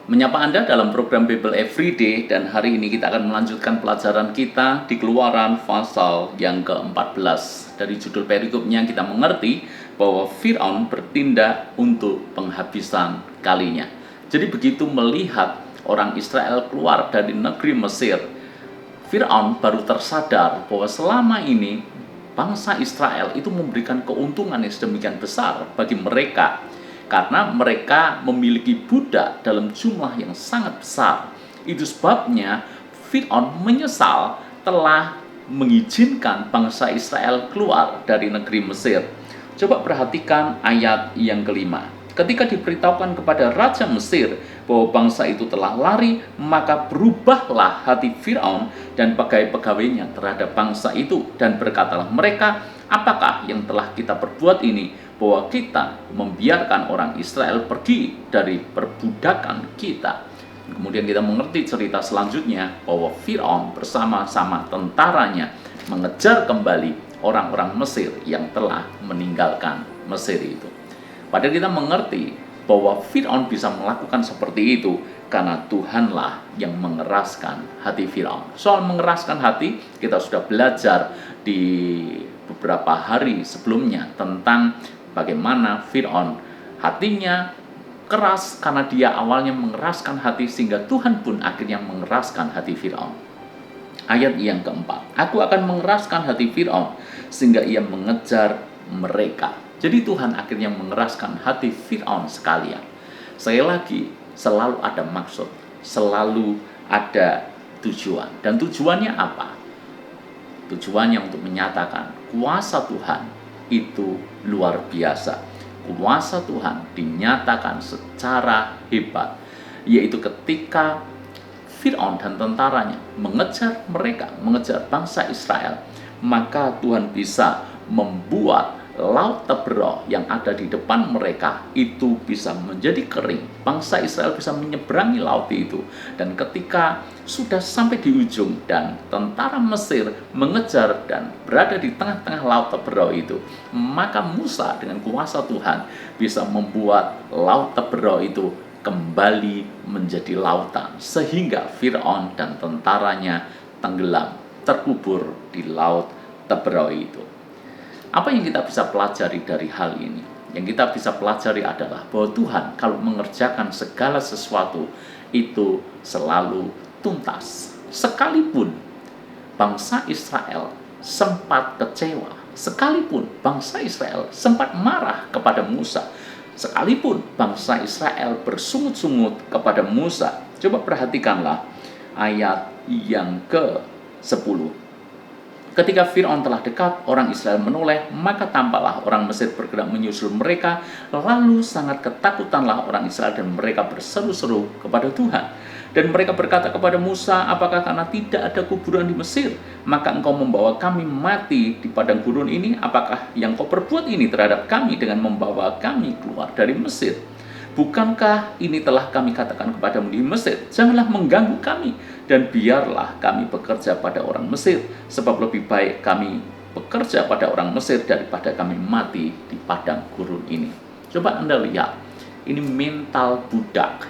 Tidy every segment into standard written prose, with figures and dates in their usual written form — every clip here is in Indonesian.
Menyapa Anda dalam program Bible Everyday, dan hari ini kita akan melanjutkan pelajaran kita di Keluaran pasal yang ke-14. Dari judul perikopnya kita mengerti bahwa Fir'aun bertindak untuk penghabisan kalinya. Jadi begitu melihat orang Israel keluar dari negeri Mesir, Fir'aun baru tersadar bahwa selama ini bangsa Israel itu memberikan keuntungan yang sedemikian besar bagi mereka, karena mereka memiliki budak dalam jumlah yang sangat besar. Itu sebabnya Fir'aun menyesal telah mengizinkan bangsa Israel keluar dari negeri Mesir. Coba perhatikan ayat yang kelima. Ketika diberitahukan kepada Raja Mesir bahwa bangsa itu telah lari, maka berubahlah hati Fir'aun dan pegawai-pegawainya terhadap bangsa itu, dan berkatalah mereka, apakah yang telah kita perbuat ini, bahwa kita membiarkan orang Israel pergi dari perbudakan kita. Kemudian kita mengerti cerita selanjutnya bahwa Fir'aun bersama-sama tentaranya mengejar kembali orang-orang Mesir yang telah meninggalkan Mesir itu. Padahal kita mengerti bahwa Fir'aun bisa melakukan seperti itu karena Tuhanlah yang mengeraskan hati Fir'aun. Soal mengeraskan hati, kita sudah belajar di beberapa hari sebelumnya tentang bagaimana Fir'aun hatinya keras karena dia awalnya mengeraskan hati, sehingga Tuhan pun akhirnya mengeraskan hati Fir'aun. Ayat yang keempat, aku akan mengeraskan hati Fir'aun sehingga ia mengejar mereka. Jadi Tuhan akhirnya mengeraskan hati Fir'aun sekalian. Sekali lagi, selalu ada maksud, selalu ada tujuan. Dan tujuannya apa? Tujuannya untuk menyatakan kuasa Tuhan itu luar biasa. Kuasa Tuhan dinyatakan secara hebat, yaitu ketika Fir'aun dan tentaranya mengejar mereka, mengejar bangsa Israel, maka Tuhan bisa membuat laut Tebroh yang ada di depan mereka itu bisa menjadi kering. Bangsa Israel bisa menyeberangi laut itu. Dan ketika sudah sampai di ujung dan tentara Mesir mengejar dan berada di tengah-tengah laut Tebroh itu, maka Musa dengan kuasa Tuhan bisa membuat laut Tebroh itu kembali menjadi lautan, sehingga Fir'aun dan tentaranya tenggelam, terkubur di laut Tebroh itu. Apa yang kita bisa pelajari dari hal ini? Yang kita bisa pelajari adalah bahwa Tuhan kalau mengerjakan segala sesuatu itu selalu tuntas. Sekalipun bangsa Israel sempat kecewa, sekalipun bangsa Israel sempat marah kepada Musa, sekalipun bangsa Israel bersungut-sungut kepada Musa. Coba perhatikanlah ayat yang ke-10. Ketika Fir'aun telah dekat, orang Israel menoleh, maka tampaklah orang Mesir bergerak menyusul mereka, lalu sangat ketakutanlah orang Israel dan mereka berseru-seru kepada Tuhan. Dan mereka berkata kepada Musa, apakah karena tidak ada kuburan di Mesir, maka engkau membawa kami mati di padang gurun ini? Apakah yang kau perbuat ini terhadap kami dengan membawa kami keluar dari Mesir? Bukankah ini telah kami katakan kepadamu di Mesir, janganlah mengganggu kami, dan biarlah kami bekerja pada orang Mesir, sebab lebih baik kami bekerja pada orang Mesir daripada kami mati di padang gurun ini. Coba Anda lihat, ini mental budak,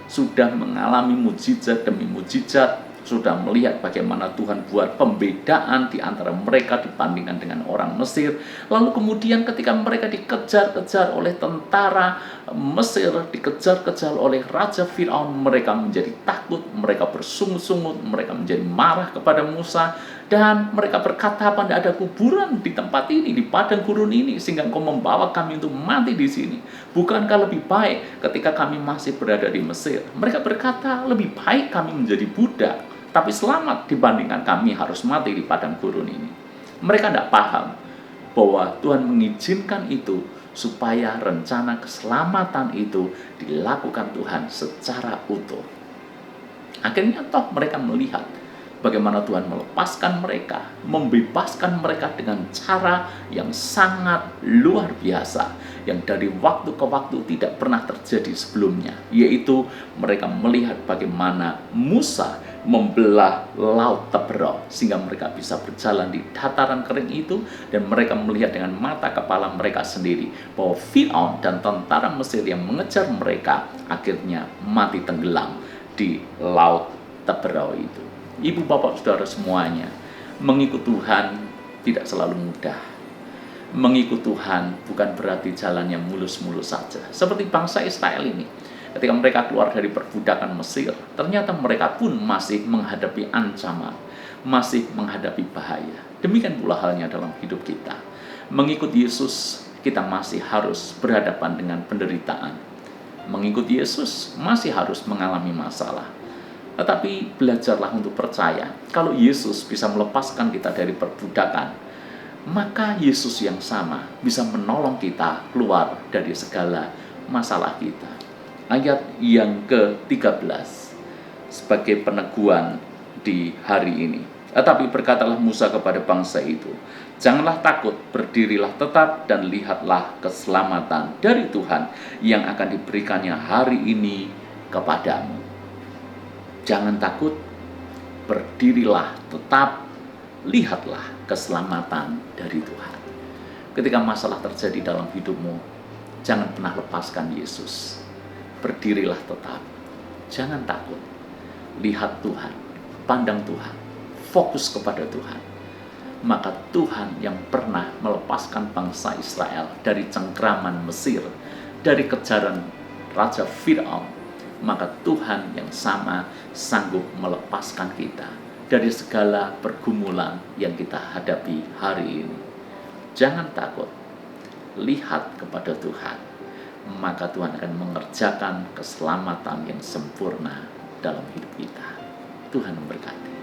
sudah mengalami mujizat demi mujizat, sudah melihat bagaimana Tuhan buat pembedaan di antara mereka dibandingkan dengan orang Mesir. Lalu kemudian ketika mereka dikejar-kejar oleh tentara Mesir, dikejar-kejar oleh Raja Fir'aun, mereka menjadi takut, mereka bersungut-sungut, mereka menjadi marah kepada Musa, dan mereka berkata, apa tidak ada kuburan di tempat ini, di padang gurun ini, sehingga engkau membawa kami untuk mati di sini? Bukankah lebih baik ketika kami masih berada di Mesir? Mereka berkata, lebih baik kami menjadi budak, tapi selamat dibandingkan kami harus mati di padang gurun ini. Mereka tidak paham bahwa Tuhan mengizinkan itu supaya rencana keselamatan itu dilakukan Tuhan secara utuh. Akhirnya toh mereka melihat bagaimana Tuhan melepaskan mereka, membebaskan mereka dengan cara yang sangat luar biasa, yang dari waktu ke waktu tidak pernah terjadi sebelumnya, yaitu mereka melihat bagaimana Musa membelah laut Teberau sehingga mereka bisa berjalan di dataran kering itu, dan mereka melihat dengan mata kepala mereka sendiri bahwa Firaun dan tentara Mesir yang mengejar mereka akhirnya mati tenggelam di laut Teberau itu. Ibu, bapak, saudara semuanya, mengikut Tuhan tidak selalu mudah. Mengikut Tuhan bukan berarti jalannya mulus-mulus saja. Seperti bangsa Israel ini, ketika mereka keluar dari perbudakan Mesir, ternyata mereka pun masih menghadapi ancaman, masih menghadapi bahaya. Demikian pula halnya dalam hidup kita. Mengikut Yesus, kita masih harus berhadapan dengan penderitaan. Mengikut Yesus masih harus mengalami masalah. Tetapi belajarlah untuk percaya, kalau Yesus bisa melepaskan kita dari perbudakan, maka Yesus yang sama bisa menolong kita keluar dari segala masalah kita. Ayat yang ke-13 sebagai peneguhan di hari ini. Tetapi berkatalah Musa kepada bangsa itu, janganlah takut, berdirilah tetap dan lihatlah keselamatan dari Tuhan yang akan diberikannya hari ini kepadamu. Jangan takut, berdirilah tetap, lihatlah keselamatan dari Tuhan. Ketika masalah terjadi dalam hidupmu, jangan pernah lepaskan Yesus. Berdirilah tetap, jangan takut, lihat Tuhan, pandang Tuhan, fokus kepada Tuhan. Maka Tuhan yang pernah melepaskan bangsa Israel dari cengkraman Mesir, dari kejaran Raja Firaun, maka Tuhan yang sama sanggup melepaskan kita dari segala pergumulan yang kita hadapi hari ini. Jangan takut, lihat kepada Tuhan, maka Tuhan akan mengerjakan keselamatan yang sempurna dalam hidup kita. Tuhan memberkati.